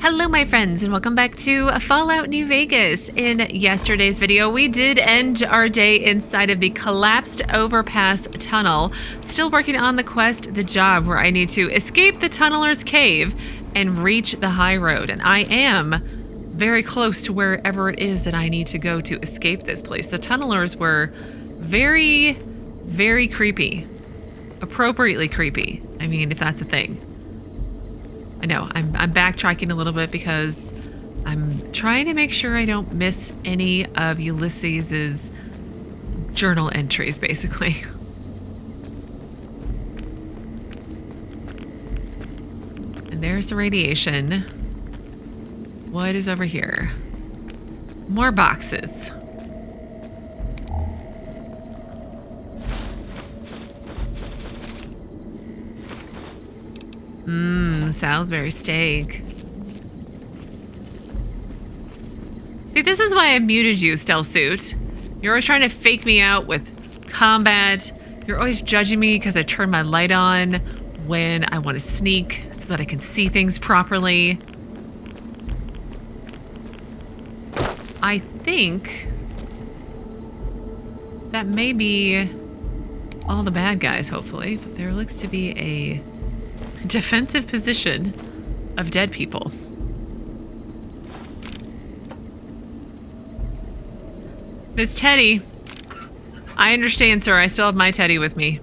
Hello my friends and welcome back to Fallout New Vegas. In yesterday's video, we did end our day inside of the collapsed Overpass tunnel, still working on the quest, the job where I need to escape the tunneler's cave and reach the high road. And I am very close to wherever it is that I need to go to escape this place. The tunnelers were very, very creepy. Appropriately creepy. I mean, if that's a thing. I know, I'm backtracking a little bit because I'm trying to make sure I don't miss any of Ulysses's journal entries, basically. And there's the radiation. What is over here? More boxes. Salisbury steak. See, this is why I muted you, Stealth Suit. You're always trying to fake me out with combat. You're always judging me because I turn my light on when I want to sneak so that I can see things properly. I think that may be all the bad guys, hopefully, but there looks to be a defensive position of dead people. Miss Teddy. I understand, sir. I still have my Teddy with me.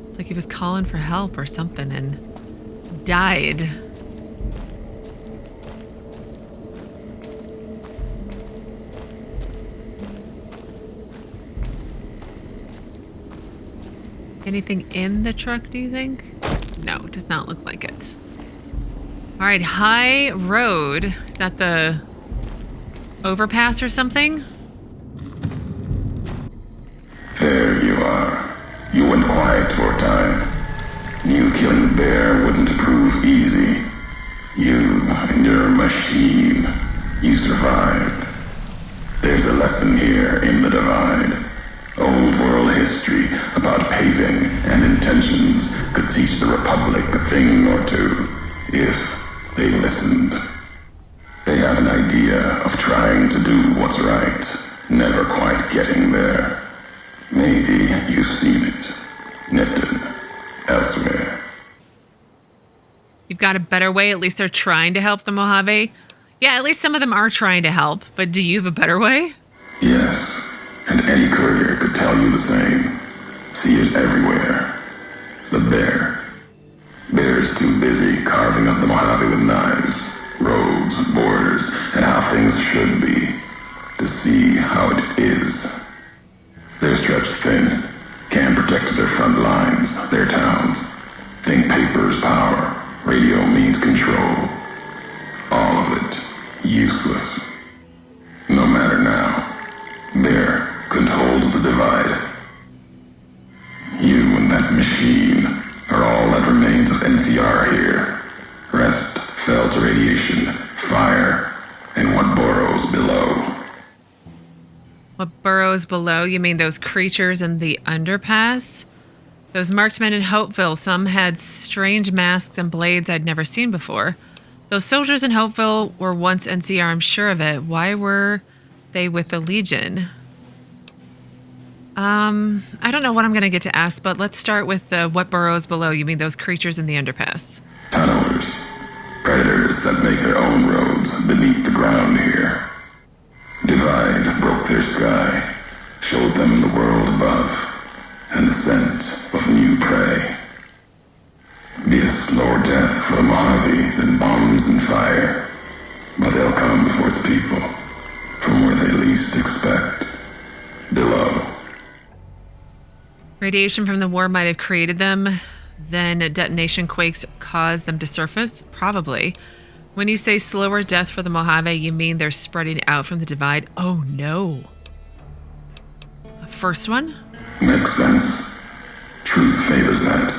It's like he was calling for help or something and died. Anything in the truck, do you think? No, it does not look like it. All right, high road. Is that the overpass or something? There you are. You went quiet for a time. Knew killing the bear wouldn't prove easy. You and your machine. You survived. There's a lesson here in the divide. Old world history about paving and intentions could teach the Republic a thing or two, if they listened. They have an idea of trying to do what's right, never quite getting there. Maybe you've seen it, Nipton, elsewhere. You've got a better way? At least they're trying to help the Mojave? Yeah, at least some of them are trying to help, but do you have a better way? Yes. And any courier could tell you the same. See it everywhere. The bear. Bear's too busy carving up the Mojave with knives, roads, borders, and how things should be, to see how it is. They're stretched thin, can't protect their front lines, their towns. Think paper's power, radio means control. All of it, useless. No matter now, Bear couldn't hold the divide. You and that machine are all that remains of NCR here. Rest fell to radiation, fire, and what burrows below. What burrows below? You mean those creatures in the underpass? Those marked men in Hopeville, some had strange masks and blades I'd never seen before. Those soldiers in Hopeville were once NCR, I'm sure of it. Why were they with the Legion? I don't know what I'm going to get to ask, but let's start with what burrows below. You mean those creatures in the underpass? Tunnelers. Predators that make their own roads beneath the ground here. Divide broke their sky, showed them the world above, and the scent of new prey. Be a slower death for the Mojave than bombs and fire, but they'll come for its people, from where they least expect, below. Radiation from the war might have created them, then detonation quakes caused them to surface? Probably. When you say slower death for the Mojave, you mean they're spreading out from the divide? Oh no. First one? Makes sense. Truth favors that.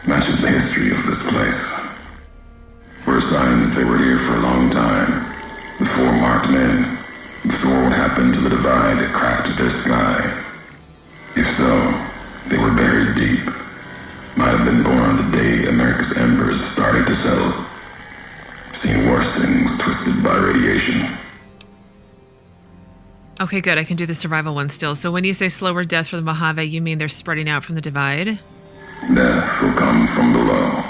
Matches the history of this place. Were signs they were here for a long time. Before marked men. Before what happened to the divide cracked their sky. If so, They were buried deep. Might have been born the day America's embers started to settle. Seen worse things twisted by radiation. Okay, good. I can do the survival one still. So when you say slower death for the Mojave, you mean they're spreading out from the divide? Death will come from below.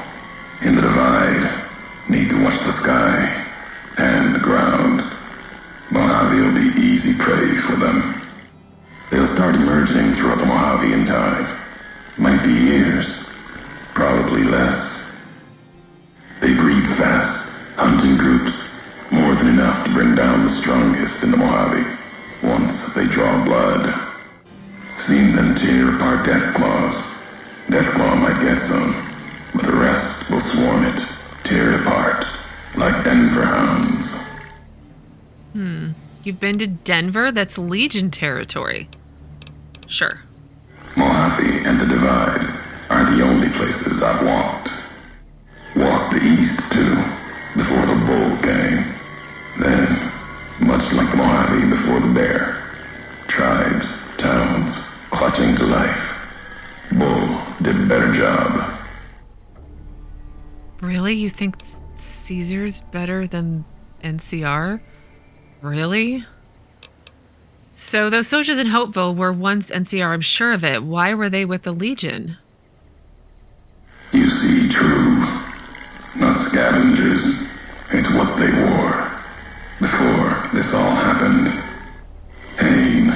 In the divide, need to watch the sky and the ground. Mojave will be easy prey for them. They'll start emerging throughout the Mojave in time. Might be years, probably less. They breed fast, hunting groups, more than enough to bring down the strongest in the Mojave, once they draw blood. Seen them tear apart Deathclaws. Deathclaw might get some, but the rest will swarm it, tear it apart, like Denver hounds. You've been to Denver? That's Legion territory. Sure. Mojave and the Divide are the only places I've walked. Walked the east, too, before the bull came. Then, much like the Mojave before the bear, tribes, towns, clutching to life. Bull did a better job. Really? You think Caesar's better than NCR? Really? So those soldiers in Hopeville were once NCR, I'm sure of it. Why were they with the Legion? You see, true. Not scavengers. It's what they wore. Before this all happened. Pain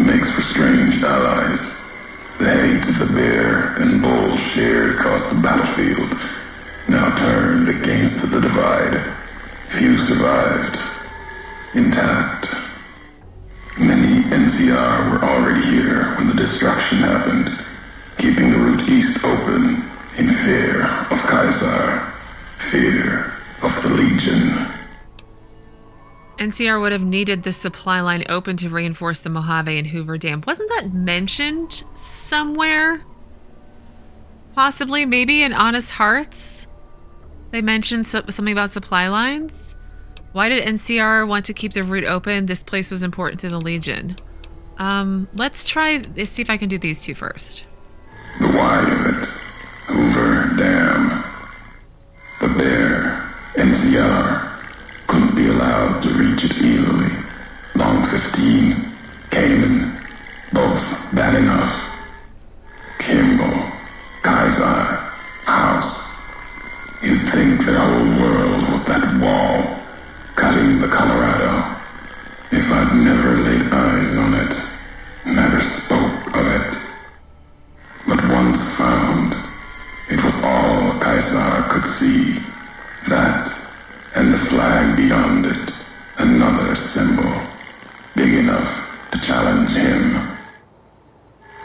makes for strange allies. The hate the bear and bull shared across the battlefield now turned against the divide. Few survived. Intact. Many NCR were already here when the destruction happened, keeping the route east open in fear of Caesar, fear of the Legion. NCR would have needed the supply line open to reinforce the Mojave and Hoover Dam. Wasn't that mentioned somewhere? Possibly, maybe in Honest Hearts? They mentioned something about supply lines? Why did NCR want to keep the route open? This place was important to the Legion. Let's see if I can do these two first. The why of it, Hoover Dam. The bear, NCR, couldn't be allowed to reach it easily. Long 15, Cayman, both bad enough. Kimball, Kaiser, House. You'd think the whole world was that wall cutting the Colorado. If I'd never laid eyes on it, never spoke of it. But once found, it was all Caesar could see. That, and the flag beyond it, another symbol, big enough to challenge him.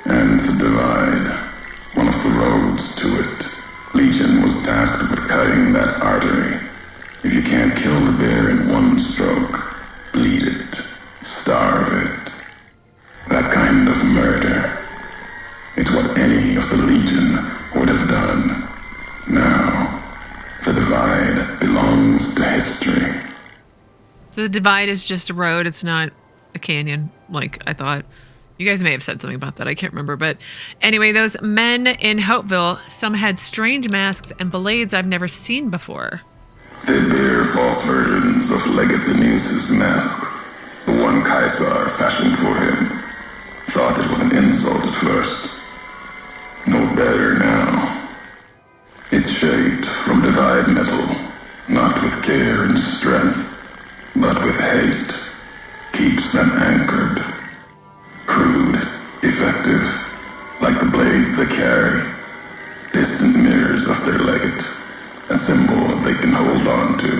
And the divide, one of the roads to it. Legion was tasked with cutting that artery. If you can't kill the bear in one stroke, bleed it, starve it. That kind of murder. It's what any of the Legion would have done. Now, the divide belongs to history. The divide is just a road. It's not a canyon, like I thought. You guys may have said something about that. I can't remember. But anyway, those men in Hopeville, some had strange masks and blades I've never seen before. They bear false versions of Legate Leneus's mask, the one Caesar fashioned for him. Thought it was an insult at first. No better now. It's shaped from divide metal, not with care and strength, but with hate. Keeps them anchored. Crude, effective, like the blades they carry. Distant mirrors of their legate. A symbol they can hold on to,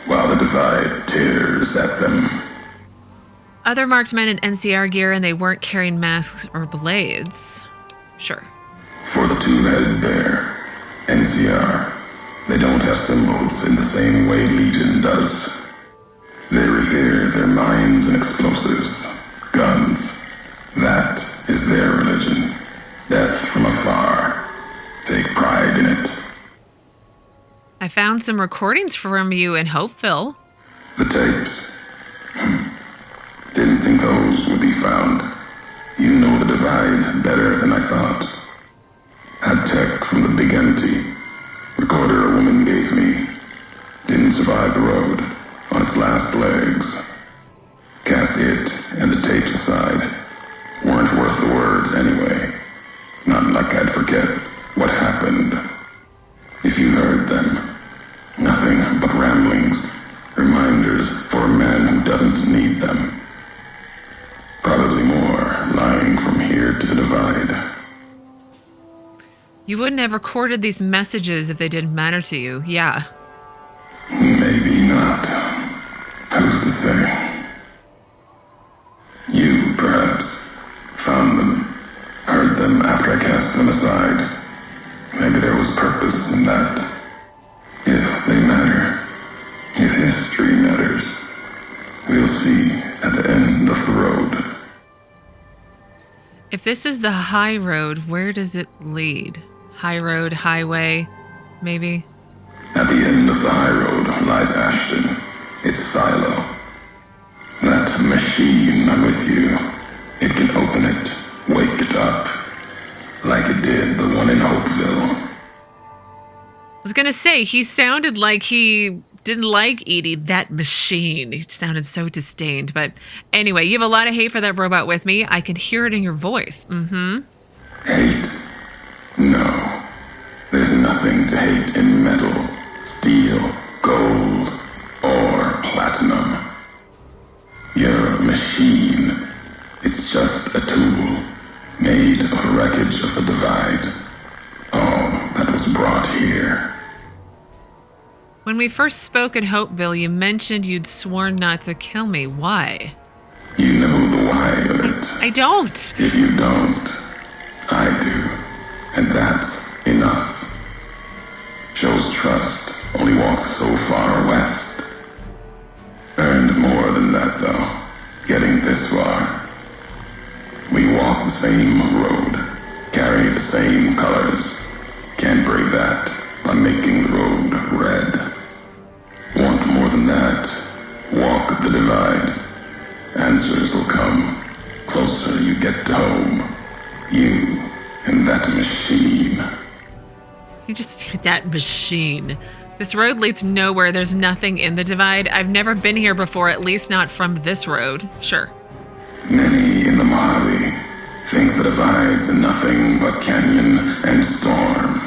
while the divide tears at them. Other marked men in NCR gear, and they weren't carrying masks or blades. Sure. For the two-headed bear, NCR, they don't have symbols in the same way Legion does. They revere their mines and explosives, guns. That is their religion. Death from afar. Take pride in it. I found some recordings from you in Hopeville. The tapes. Didn't think those would be found. You know the divide better than I thought. tech from the big empty. Recorder a woman gave me. Didn't survive the road, on its last legs. Cast it and the tapes aside. Weren't worth the words anyway. Not like I'd forget what happened. If you heard them, nothing but ramblings, reminders for a man who doesn't need them. Probably more lying from here to the divide. You wouldn't have recorded these messages if they didn't matter to you, yeah. Maybe not. Who's to say? You, perhaps, found them, heard them after I cast them aside. Maybe there was purpose in that. If they matter, if history matters, we'll see at the end of the road. If this is the high road, where does it lead? High road, highway, maybe? At the end of the high road lies Ashton, its silo. That machine I'm with you, it can open it, wake it up, like it did the one in Hopeville. I was gonna say, he sounded like he didn't like Edie, that machine. He sounded so disdained. But anyway, you have a lot of hate for that robot with me. I can hear it in your voice. Hate? No. There's nothing to hate in metal, steel, gold, or platinum. You're a machine. It's just a tool, made of wreckage of the divide. All that was brought here. When we first spoke in Hopeville, you mentioned you'd sworn not to kill me. Why? You know the why of it. I don't. If you don't, I do. And that's enough. Shows trust, only walks so far west. Earned more than that, though, getting this far. We walk the same road, carry the same colors. Can't break that by making the road red. Want more than that? Walk the divide. Answers will come. Closer you get to home. You and that machine. You just, that machine. This road leads nowhere. There's nothing in the divide. I've never been here before, at least not from this road. Sure. Many in the Mojave think the divide's nothing but canyon and storm.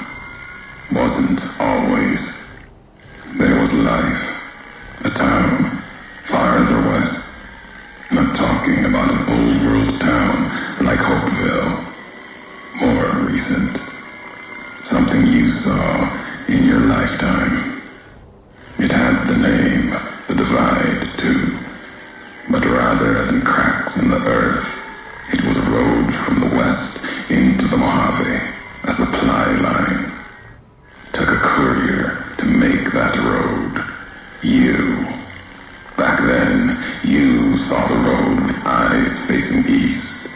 Wasn't always. There was life. A town farther west. Not talking about an old world town like Hopeville. More recent. Something you saw in your lifetime. It had the name, the divide, too. But rather than cracks in the earth, it was a road from the west into the Mojave, a supply line. Took a courier to make that road. You. Back then, you saw the road with eyes facing east.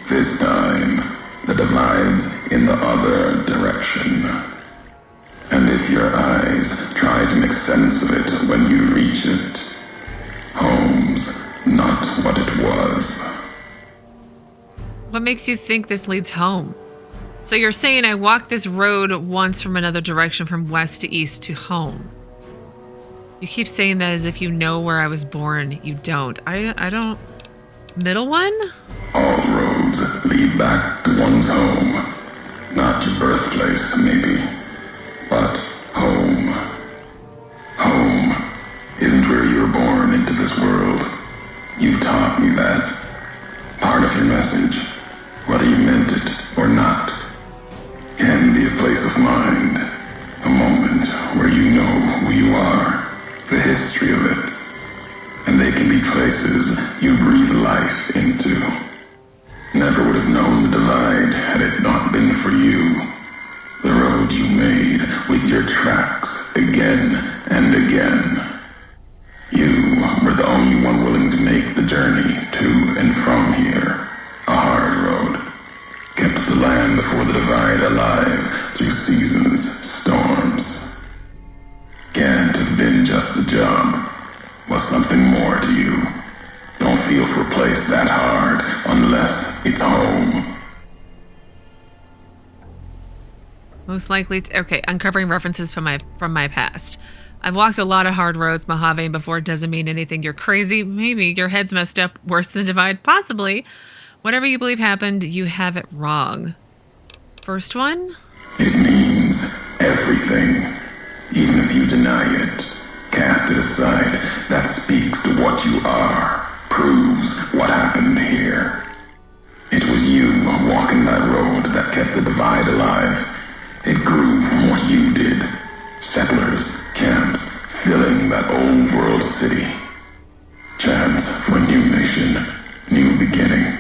This time, the divide's in the other direction. And if your eyes try to make sense of it when you reach it, home's not what it was. What makes you think this leads home? So you're saying I walked this road once from another direction, from west to east to home. You keep saying that as if you know where I was born. You don't. I don't. Middle one? All roads lead back to one's home. Not your birthplace, maybe, but home. Home isn't where you were born into this world. You taught me that. Part of your message, whether you meant it or not, can be a place of mind, a moment where you know who you are, the history of it, and they can be places you breathe life into. Never would have known the divide had it not been for you. The road you made with your tracks again and again. You were the only one willing to make the journey to and from here. A hard road. Kept the land before the divide alive through seasons, storms. Can't have been just a job. Was something more to you. Don't feel for a place that hard unless it's home. Most likely, okay, uncovering references from my past. I've walked a lot of hard roads, Mojave, before. It doesn't mean anything. You're crazy. Maybe. Your head's messed up. Worse than divide. Possibly. Whatever you believe happened, you have it wrong. First one? It means everything. Even if you deny it, cast it aside. That speaks to what you are. Proves what happened here. It was you walking that road that kept the divide alive. It grew from what you did. Settlers, camps, filling that old world city. Chance for a new mission, new beginning,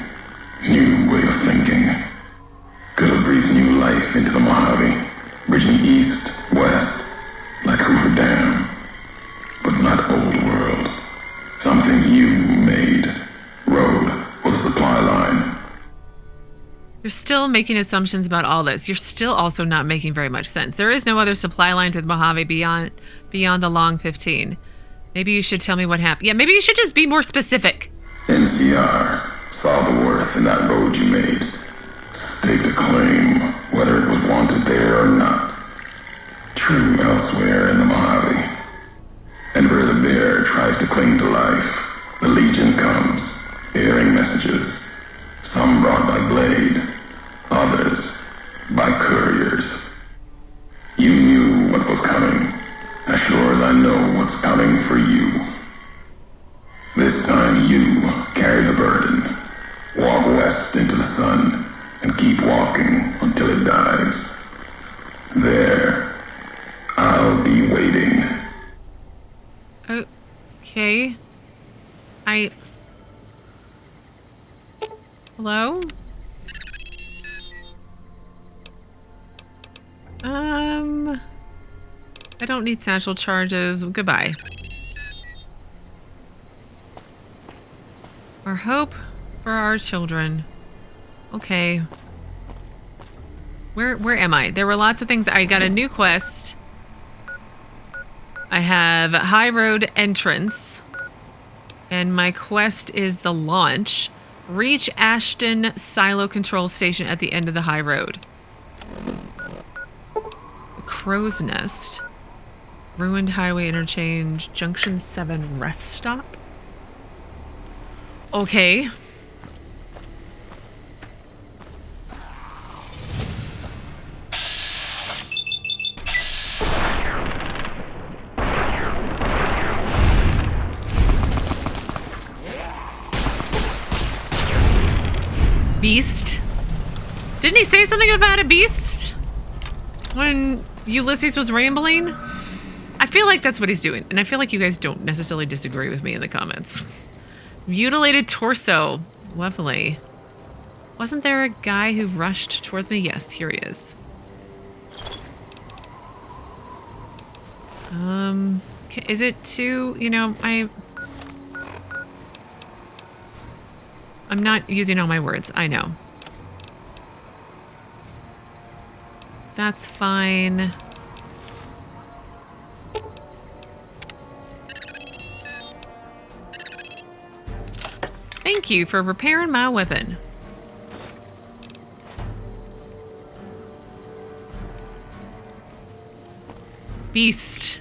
new way of thinking. Could have breathed new life into the Mojave, bridging east, west, like Hoover Dam. But not old world. Something you made. Road was a supply line. You're still making assumptions about all this. You're still also not making very much sense. There is no other supply line to the Mojave beyond the Long 15. Maybe you should tell me what happened. Yeah, maybe you should just be more specific. NCR saw the worth in that road you made. Staked a claim, whether it was wanted there or not. True elsewhere in the Mojave. And where the bear tries to cling to life, the Legion comes, bearing messages. Some brought by blade, others by couriers. You knew what was coming, as sure as I know what's coming for you. This time you carry the burden. Walk west into the sun, and keep walking until it dies. There, I'll be waiting. Okay. Hello? I don't need satchel charges. Goodbye. Our hope for our children. Okay. Where am I? There were lots of things. I got a new quest. I have High Road Entrance. And my quest is the launch. Reach Ashton Silo Control Station at the end of the high road. The Crow's Nest. Ruined Highway Interchange. Junction 7 Reststop. Okay. Beast. Didn't he say something about a beast when Ulysses was rambling? I feel like that's what he's doing, and I feel like you guys don't necessarily disagree with me in the comments. Mutilated torso. Lovely. Wasn't there a guy who rushed towards me? Yes, here he is. Is it too, I'm not using all my words, I know. That's fine. Thank you for repairing my weapon. Beast.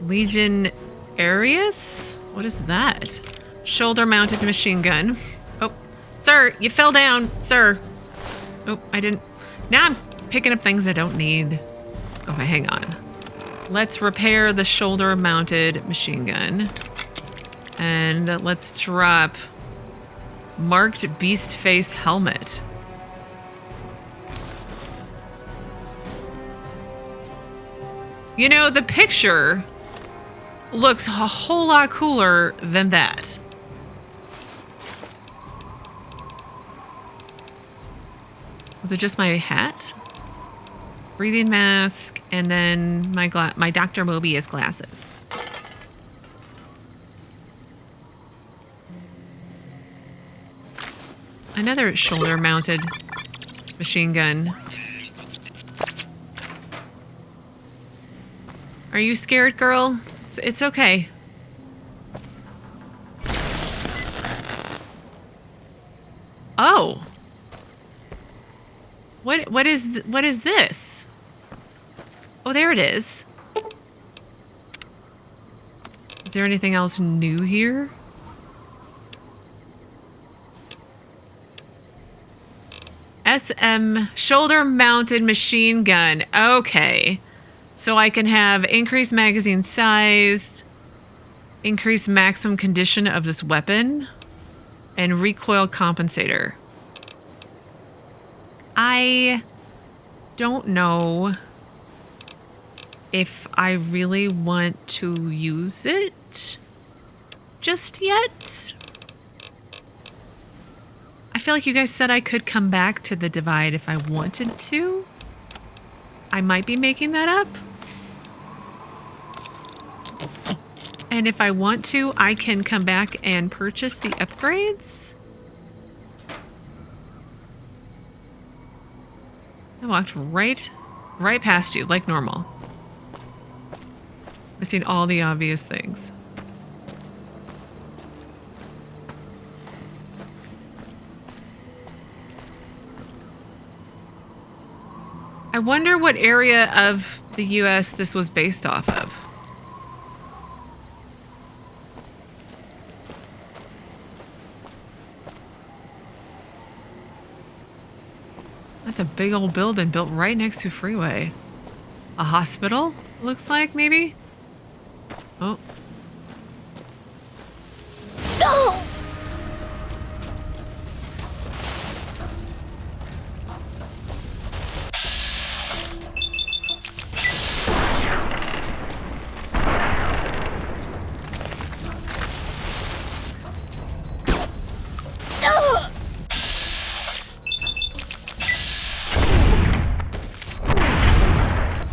Legion Arius? What is that? Shoulder-mounted machine gun. Oh, sir, you fell down, sir. Oh, I didn't. Now I'm picking up things I don't need. Okay, hang on. Let's repair the shoulder-mounted machine gun. And let's drop marked beast face helmet. You know, the picture looks a whole lot cooler than that. Was it just my hat? Breathing mask, and then my Dr. Mobius glasses. Another shoulder-mounted machine gun. Are you scared, girl? It's okay. Oh. What is this? Oh, there it is. Is there anything else new here? SM shoulder-mounted machine gun. Okay. So I can have increased magazine size, increased maximum condition of this weapon, and recoil compensator. I don't know if I really want to use it just yet. I feel like you guys said I could come back to the Divide if I wanted to. I might be making that up. And if I want to, I can come back and purchase the upgrades. I walked right past you like normal. I've seen all the obvious things. I wonder what area of the US this was based off of. That's a big old building built right next to a freeway. A hospital, looks like, maybe? Oh. Oh!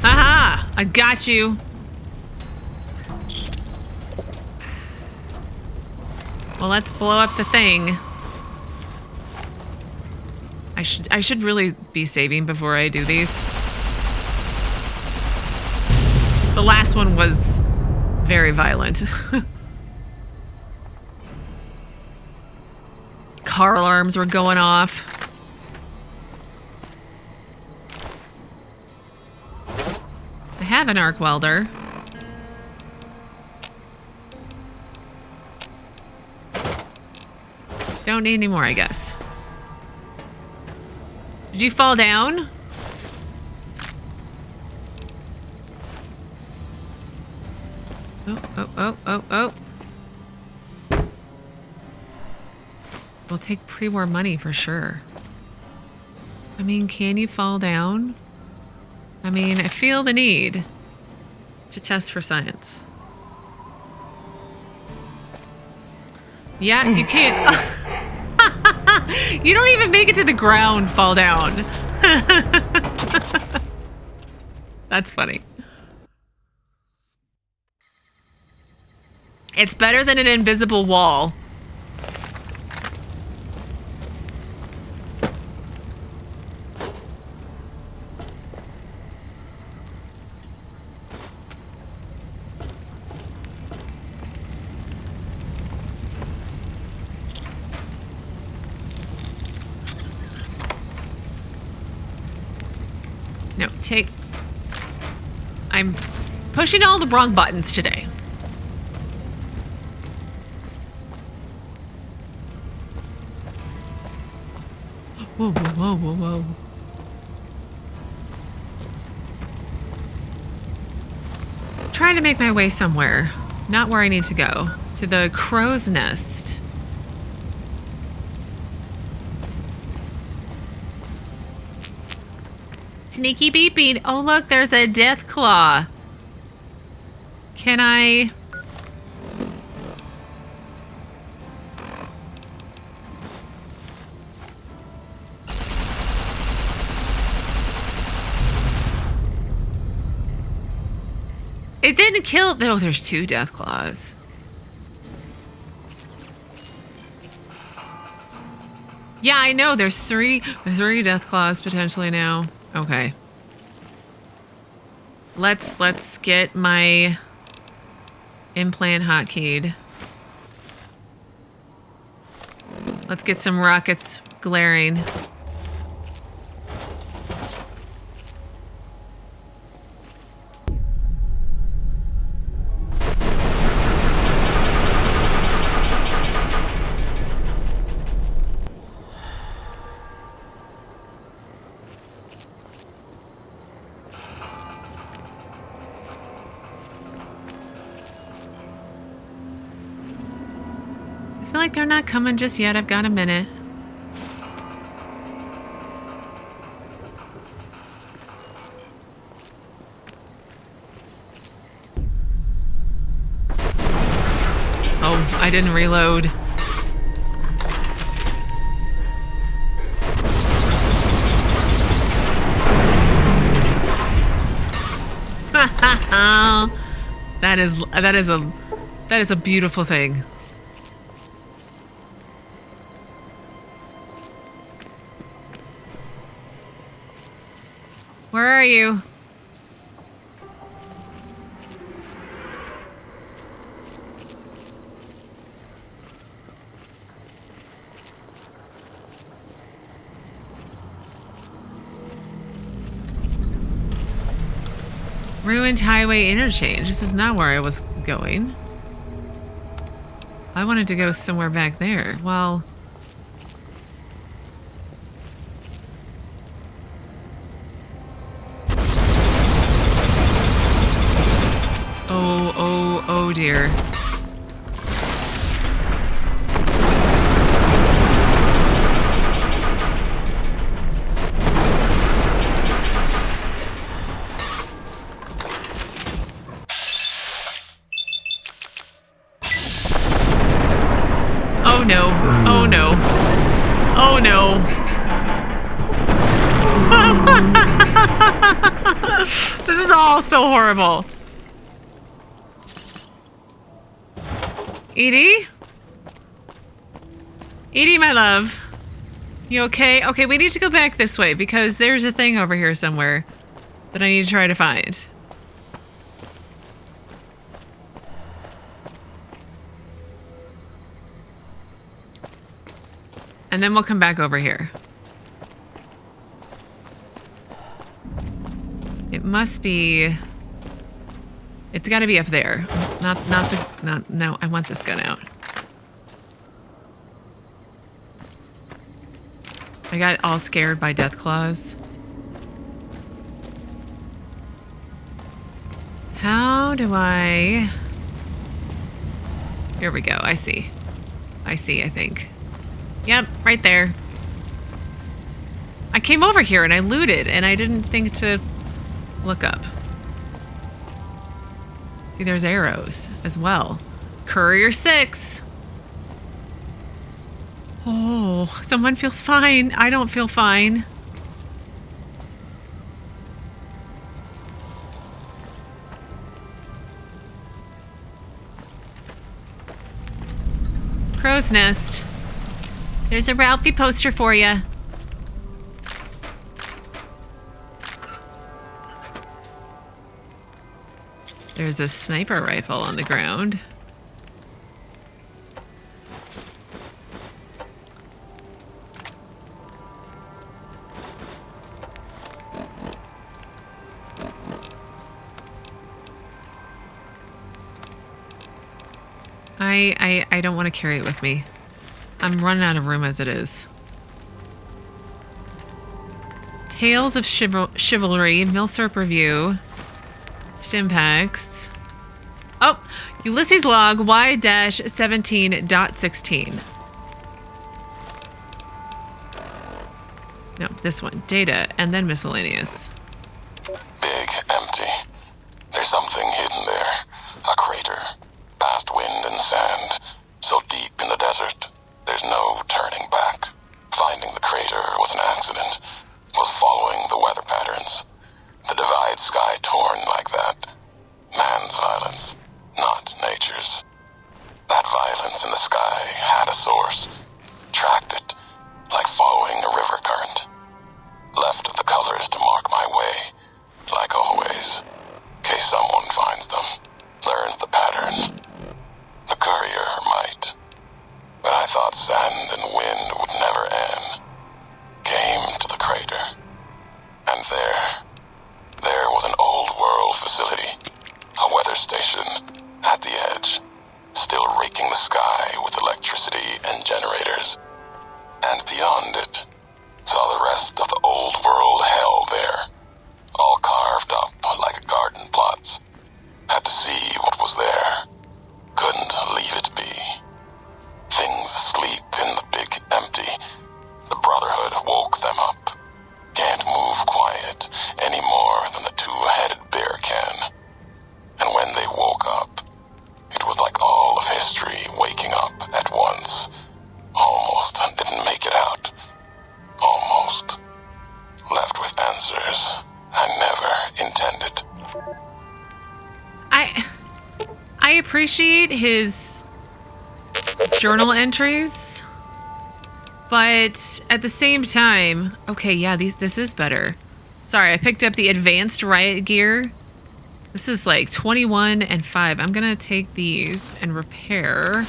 Aha! I got you. Well, let's blow up the thing. I should really be saving before I do these. The last one was very violent. Car alarms were going off. I have an arc welder. Don't need any more, I guess. Did you fall down? Oh. We'll take pre-war money for sure. I mean, can you fall down? I mean, I feel the need to test for science. Yeah, you can't. You don't even make it to the ground, fall down. That's funny. It's better than an invisible wall. No, I'm pushing all the wrong buttons today. Whoa. Trying to make my way somewhere. Not where I need to go. To the crow's nest. Sneaky beeping. Oh, look, there's a death claw. Can I... It didn't kill... Oh, there's 2 death claws. Yeah, I know. There's three death claws potentially now. Okay. Let's get my implant hotkeyed. Let's get some rockets glaring. like they're not coming just yet. I've got a minute. Oh, I didn't reload. That is a beautiful thing. Where are you? Ruined highway interchange. This is not where I was going. I wanted to go somewhere back there. Well... Oh dear. Oh no. Oh no. Oh no. This is all so horrible. Edie? Edie, my love. You okay? Okay, we need to go back this way because there's a thing over here somewhere that I need to try to find. And then we'll come back over here. It must be... It's got to be up there. No, I want this gun out. I got all scared by death claws. How do I... Here we go. I see, I think. Yep, right there. I came over here and I looted and I didn't think to look up. See, there's arrows as well. Courier 6. Oh, someone feels fine. I don't feel fine. Crow's nest. There's a Ralphie poster for you. There's a sniper rifle on the ground. I don't want to carry it with me. I'm running out of room as it is. Tales of Chivalry, Milsurp Review, Stimpaks. Oh, Ulysses log Y-17.16. No, this one. Data, and then miscellaneous. Big, empty. There's something hidden there. A crater. Past wind and sand. So deep in the desert, there's no turning back. Finding the crater was an accident. Was following the weather patterns. The divide sky torn like that. Man's violence, not nature's. That violence in the sky had a source. Tracked it, like following a river current. Left the colors to mark my way, like always. In case someone finds them, learns the pattern. The Courier might. But I thought sand and wind would never end. Came to the crater. And there was an old world facility. A weather station at the edge. Still raking the sky with electricity and generators. And beyond it, saw the rest of the old world hell there. All carved up like garden plots. Had to see what was there. Couldn't leave it be. Things I appreciate his journal entries, but at the same time, okay, yeah, this is better. Sorry, I picked up the advanced riot gear. This is like 21 and 5. I'm gonna take these and repair.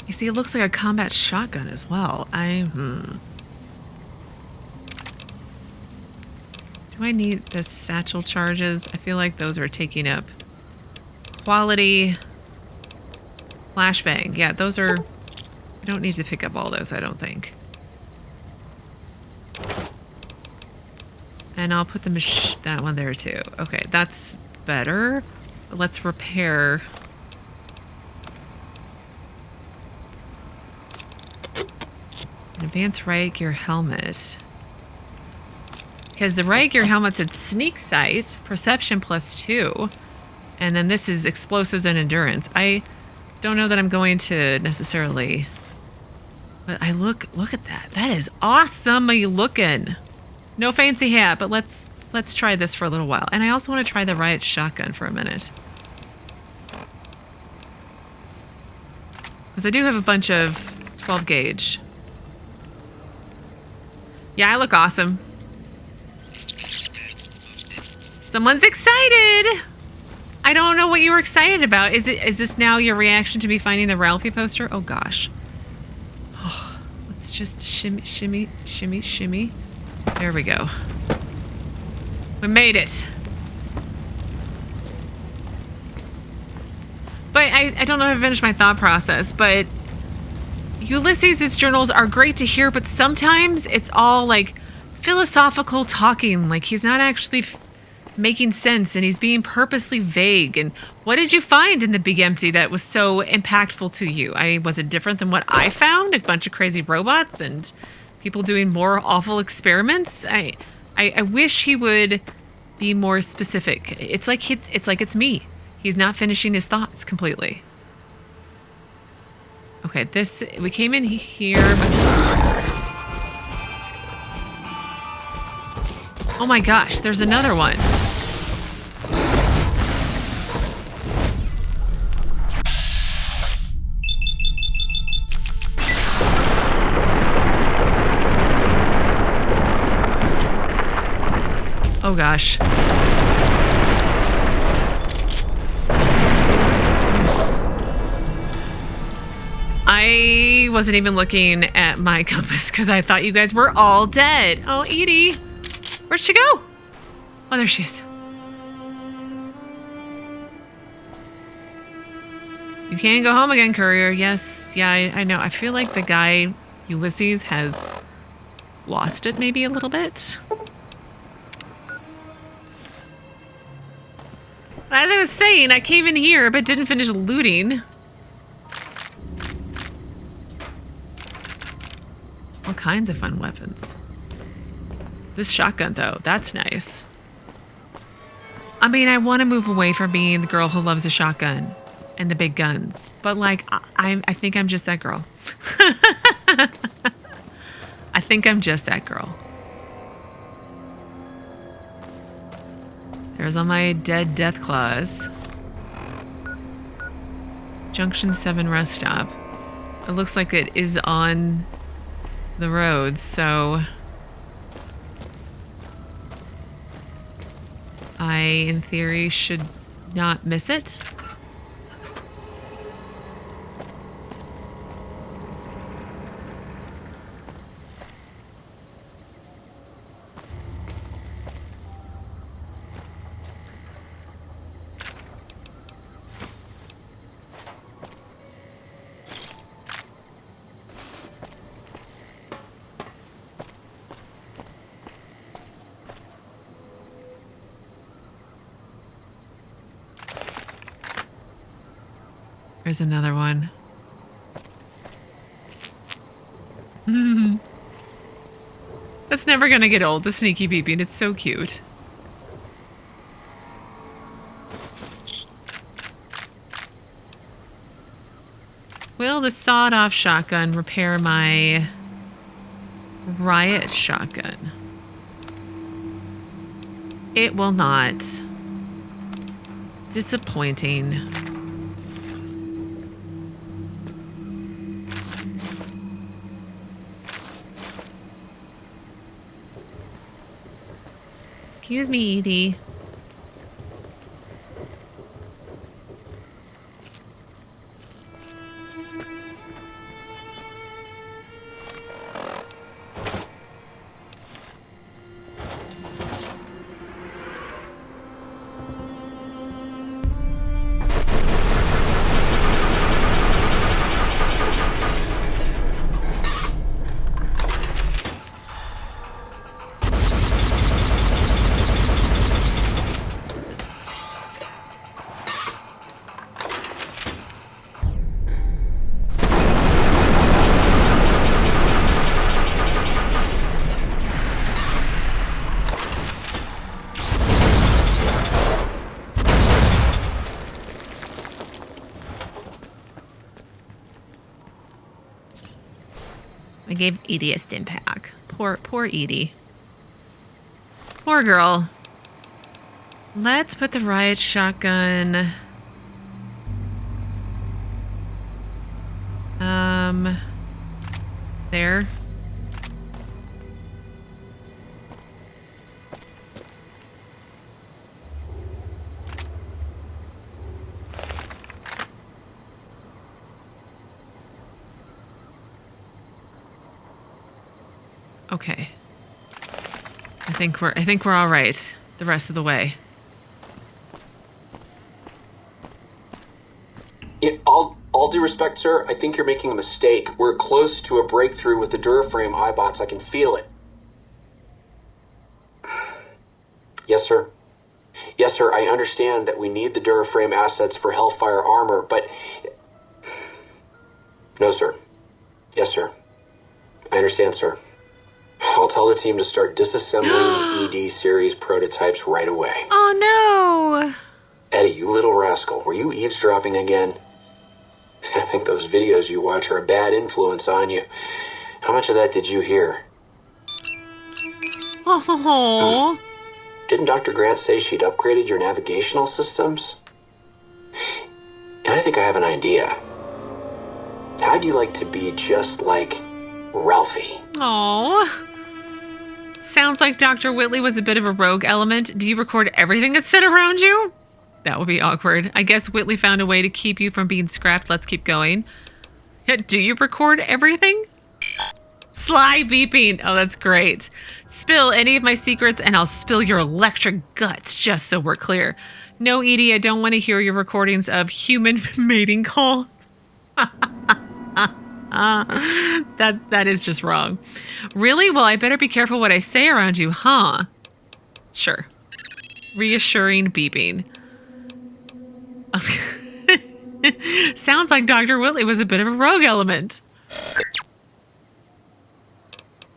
You see, it looks like a combat shotgun as well. Do I need the satchel charges? I feel like those are taking up quality. Flashbang. Yeah, those are... I don't need to pick up all those, I don't think. And I'll put that one there too. Okay, that's better. Let's repair. An advanced riot gear helmet. Because the riot gear helmet's at sneak sight, perception +2. And then this is explosives and endurance. I don't know that I'm going to necessarily... But look at that. That is awesome-y looking. No fancy hat, but let's try this for a little while. And I also want to try the riot shotgun for a minute. Because I do have a bunch of 12 gauge. Yeah, I look awesome. Someone's excited! I don't know what you were excited about. Is this now your reaction to me finding the Ralphie poster? Oh gosh. Oh, let's just shimmy. There we go. We made it. But I don't know if I finished my thought process, but Ulysses' journals are great to hear, but sometimes it's all like philosophical talking, like he's not actually making sense and he's being purposely vague. And what did you find in the Big Empty that was so impactful to you? Was it different than what I found? A bunch of crazy robots and people doing more awful experiments? I wish he would be more specific. It's like it's me. He's not finishing his thoughts completely. Okay, we came in here, but... Oh my gosh, there's another one. Oh gosh. I wasn't even looking at my compass because I thought you guys were all dead. Oh, Edie. Where'd she go? Oh, there she is. You can go home again, Courier. Yes. Yeah, I know. I feel like the guy, Ulysses, has lost it maybe a little bit. As I was saying, I came in here but didn't finish looting. All kinds of fun weapons. This shotgun, though, that's nice. I mean, I want to move away from being the girl who loves the shotgun and the big guns. But, like, I think I'm just that girl. I think I'm just that girl. There's all my dead death claws. Junction 7 Reststop. It looks like it is on the road, so I, in theory, should not miss it. There's another one. That's never gonna get old, the sneaky beeping. It's so cute. Will the sawed-off shotgun repair my riot shotgun? It will not. Disappointing. Excuse me, Edie. I gave Edie a stim pack. Poor Edie. Poor girl. Let's put the riot shotgun. There. Okay. I think we're all right the rest of the way. All due respect, sir, I think you're making a mistake. We're close to a breakthrough with the Duraframe iBots. I can feel it. Yes, sir. Yes, sir, I understand that we need the Duraframe assets for Hellfire armor, but... No, sir. Yes, sir. I understand, sir. I'll tell the team to start disassembling the ED series prototypes right away. Oh, no! Eddie, you little rascal, were you eavesdropping again? I think those videos you watch are a bad influence on you. How much of that did you hear? Oh. Didn't Dr. Grant say she'd upgraded your navigational systems? And I think I have an idea. How'd you like to be just like Ralphie? Oh. Sounds like Dr. Whitley was a bit of a rogue element. Do you record everything that's said around you? That would be awkward. I guess Whitley found a way to keep you from being scrapped. Let's keep going. Do you record everything? Sly beeping. Oh, that's great. Spill any of my secrets and I'll spill your electric guts, just so we're clear. No, Edie, I don't want to hear your recordings of human mating calls. That is just wrong. Really? Well, I better be careful what I say around you, huh? Sure. Reassuring beeping. Sounds like Dr. Whitley was a bit of a rogue element.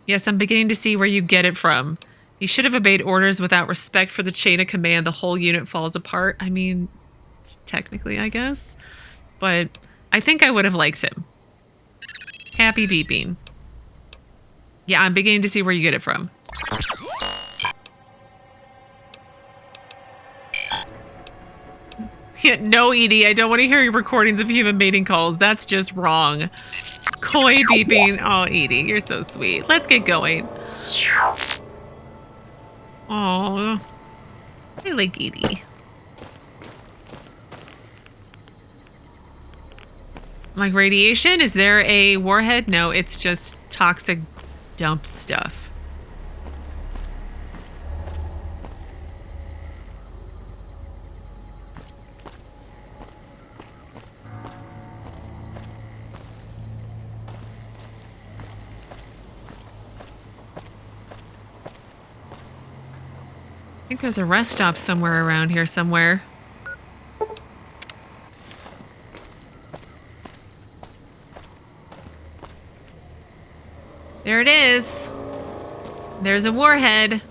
Yes, I'm beginning to see where you get it from. He should have obeyed orders without respect for the chain of command. The whole unit falls apart. I mean, technically, I guess. But I think I would have liked him. Happy beeping. Yeah, I'm beginning to see where you get it from. Yeah, no, Edie, I don't want to hear your recordings of human mating calls. That's just wrong. Coy beeping. Oh, Edie, you're so sweet. Let's get going. Oh, I like Edie. Like radiation? Is there a warhead? No, it's just toxic dump stuff. I think there's a rest stop somewhere around here somewhere. There it is. There's a warhead.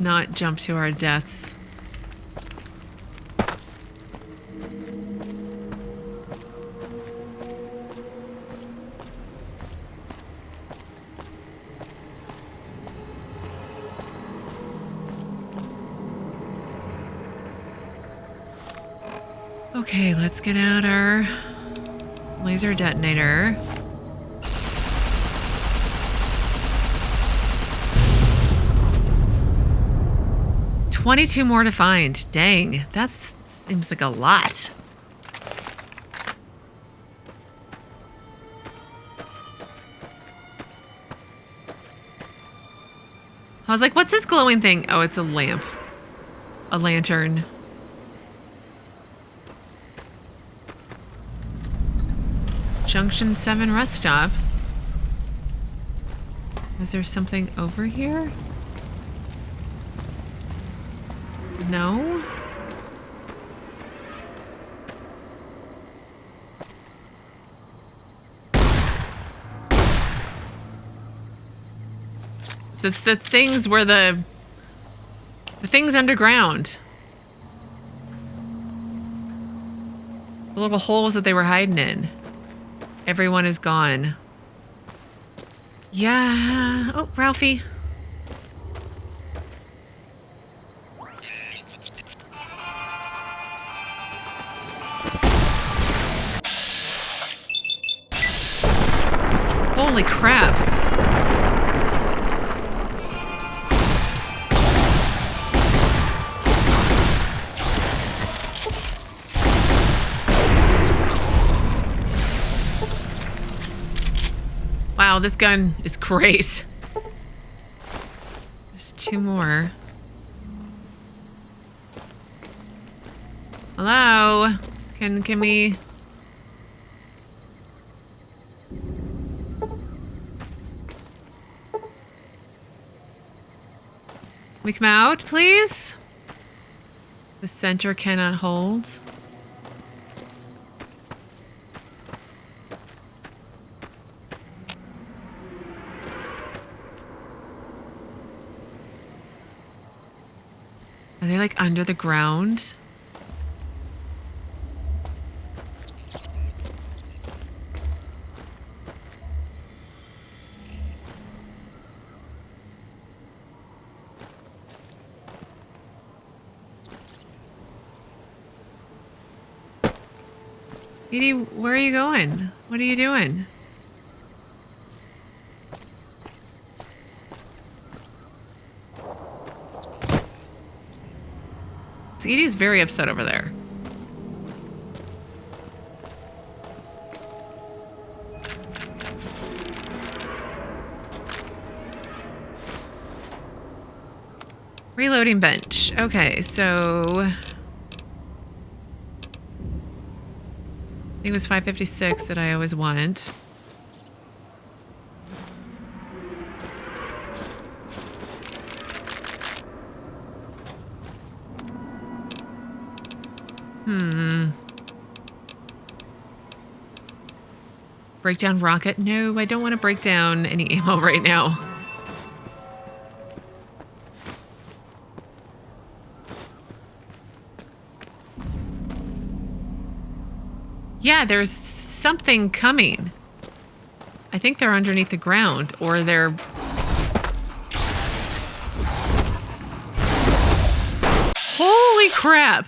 not jump to our deaths. Okay, let's get out our laser detonator. $22 more to find. Dang, that seems like a lot. I was like, what's this glowing thing? Oh, it's a lamp. A lantern. Junction 7 Reststop. Is there something over here? No? It's the things where the things underground. The little holes that they were hiding in. Everyone is gone. Yeah. Oh, Ralphie. Holy crap. Wow, this gun is great. There's 2 more. Hello? Can we... We come out, please? The center cannot hold. Are they like under the ground? Edie, where are you going? What are you doing? So Edie's very upset over there. Reloading bench. Okay, so... I think it was 556 that I always want. Break down rocket? No, I don't want to break down any ammo right now. Yeah, there's something coming. I think they're underneath the ground, or they're... Holy crap!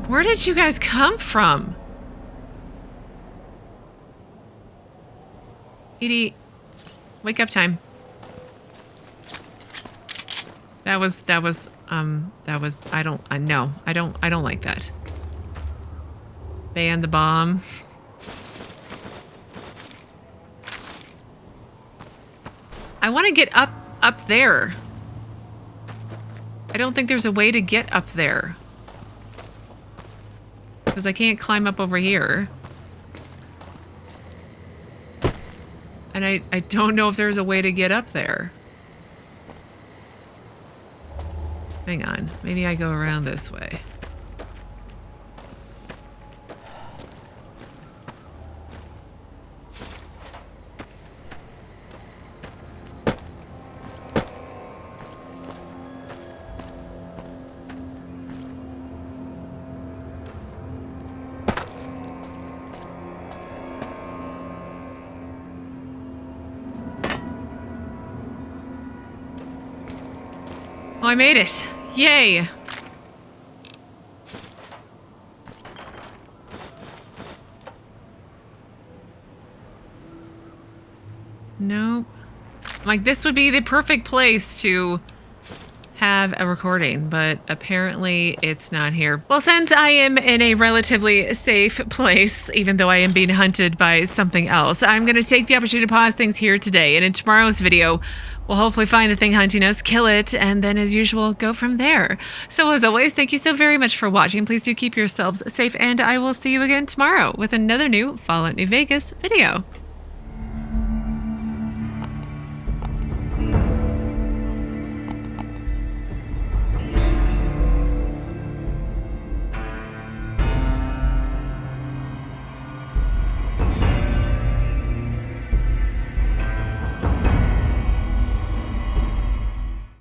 Where did you guys come from? Edie, wake up time. That was, I don't like that. Ban the bomb. I want to get up there. I don't think there's a way to get up there. Because I can't climb up over here. And I don't know if there's a way to get up there. Hang on. Maybe I go around this way. Oh, I made it. Yay. Nope. Like, this would be the perfect place to have a recording, but apparently it's not here. Well, since I am in a relatively safe place, even though I am being hunted by something else, I'm going to take the opportunity to pause things here today. And in tomorrow's video, we'll hopefully find the thing hunting us, kill it, and then as usual, go from there. So as always, thank you so very much for watching. Please do keep yourselves safe, and I will see you again tomorrow with another new Fallout New Vegas video.